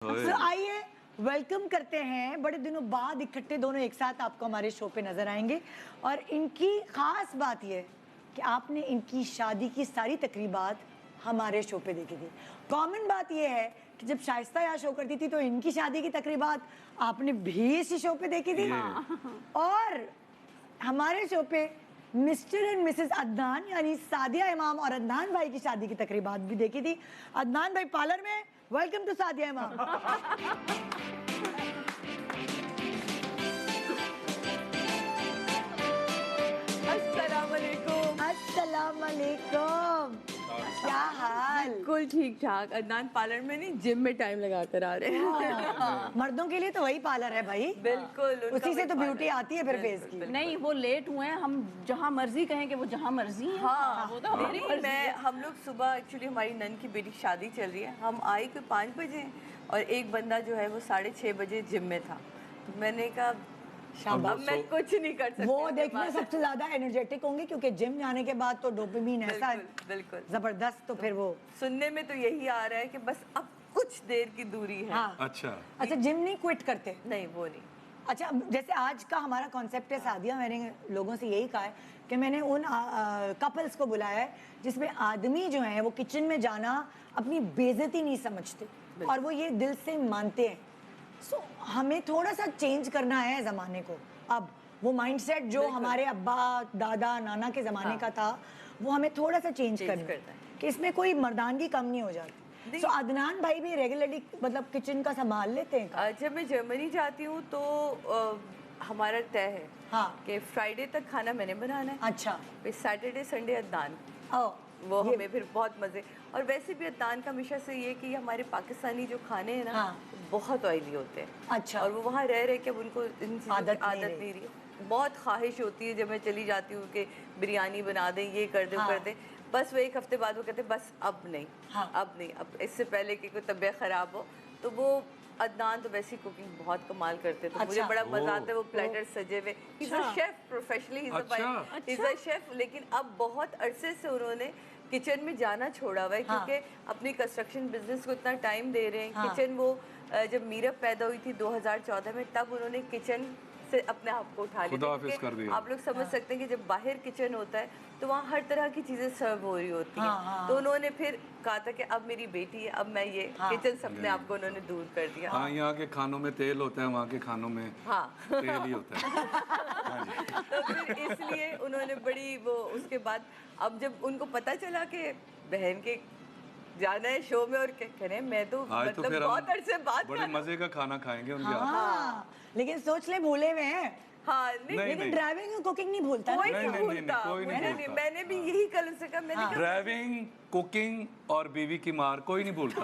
तो आइए वेलकम करते हैं, बड़े दिनों बाद इकट्ठे दोनों एक साथ आपको हमारे शो पे नजर आएंगे। और इनकी खास बात ये कि आपने इनकी शादी की सारी तकरीबात हमारे शो पे देखी थी। कॉमन बात ये है कि जब शाइस्ता यहाँ शो करती थी तो इनकी शादी की तकरीबात आपने भी इसी शो पे देखी थी। और हमारे शो पे मिस्टर एंड मिसेस अदनान यानी सादिया इमाम और अदनान भाई की शादी की तकरीबात भी देखी थी। अदनान भाई पार्लर में, वेलकम टू सादिया इमाम। अस्सलाम वालेकुम। अस्सलाम वालेकुम। क्या हाल? बिल्कुल ठीक ठाक। अदनान पार्लर में नहीं, जिम में टाइम लगा कर आ रहे हैं। मर्दों के लिए तो वही पार्लर है भाई। बिल्कुल, उसी से तो ब्यूटी आती है फिर फेस की। नहीं, वो लेट हुए हैं, हम जहाँ मर्जी कहें कि वो जहाँ मर्जी है। हाँ, वो तो हमारी मर्जी है। हम लोग सुबह एक्चुअली हमारी नन की बेटी की शादी चल रही है, हम आए कोई 5 बजे और एक बंदा जो है वो 6:30 बजे जिम में था। तो मैंने कहा अब मैं कुछ नहीं कर सकती। वो देखना सबसे ज्यादा एनर्जेटिक होंगे क्योंकि जिम जाने के बाद तो डोपामिन ऐसा है बिल्कुल जबरदस्त। तो फिर वो सुनने में तो यही आ रहा है कि बस अब कुछ देर की दूरी है। हाँ। अच्छा, जिम नहीं क्विट करते? नहीं, वो नहीं। अच्छा, जैसे आज का हमारा कॉन्सेप्ट है सादिया, मैंने लोगों से यही कहा है कि मैंने उन कपल्स को बुलाया है जिसमें आदमी जो है वो किचन में जाना अपनी बेइज्जती नहीं समझते और वो ये दिल से मानते हैं। सो हमें थोड़ा सा चेंज करना है ज़माने को। अब वो माइंडसेट जो हमारे अब्बा दादा नाना के ज़माने का था वो हमें थोड़ा सा चेंज करना है कि इसमें कोई मर्दानगी कम नहीं हो जाती। सो अदनान भाई भी रेगुलरली मतलब किचन का संभाल लेते हैं? जब मैं जर्मनी जाती हूँ तो हमारा तय है कि फ्राइडे तक खाना मैंने बनाना है। अच्छा। फिर सैटरडे संडे अदनान, वो हमें फिर बहुत मजे। और वैसे भी अदनान का हमेशा से ये कि हमारे पाकिस्तानी जो खाने हैं ना बहुत ऑयली होते हैं। अच्छा। और वो वहाँ रह के अब उनको इन चीज़ों की आदत नहीं रही। बहुत ख्वाहिश होती है जब मैं चली जाती हूँ कि बिरयानी बना दें, ये कर दें, वो कर दें। बस वो एक हफ्ते बाद वो कहते बस अब नहीं, अब नहीं, अब इससे पहले कि कोई तबीयत ख़राब हो। तो वो अदनान तो वैसी कुकिंग बहुत कमाल करते थे। मुझे बड़ा मजा आता है वो प्लेटर सजे हुए। He's a chef professionally, he's a chef। लेकिन अब बहुत अरसे से उन्होंने किचन में जाना छोड़ा हुआ है क्योंकि अपनी कंस्ट्रक्शन बिजनेस को इतना टाइम दे रहे हैं। किचन वो जब मीरब पैदा हुई थी 2014 में तब उन्होंने किचन से अपने आप को उठा लिया। आप लोग समझ सकते हैं कि जब बाहर किचन होता है तो वहाँ हर तरह की चीजें सर्व हो रही होती हैं। तो उन्होंने फिर कहा था कि अब मेरी बेटी है, अब मैं ये किचन से अपने आप को उन्होंने दूर कर दिया। हाँ, यहाँ के खानों में तेल होता है, वहाँ के खानों में तेल ही होता है। तो फिर इसलिए उन्होंने बड़ी वो उसके बाद अब जब उनको पता चला कि बहन के जाना है शो में और कह रहे हैं मैं तो मतलब बहुत अरसे बाद बड़े मजे का खाना खाएंगे उनके हाथ। लेकिन सोच ले भूले हुए हैं। हाँ, लेकिन ड्राइविंग और कुकिंग नहीं भूलता। कोई नहीं भूलता। मैंने भी यही कल उनसे कहा, मैंने कहा ड्राइविंग, कुकिंग और बीवी की मार कोई नहीं भूलता।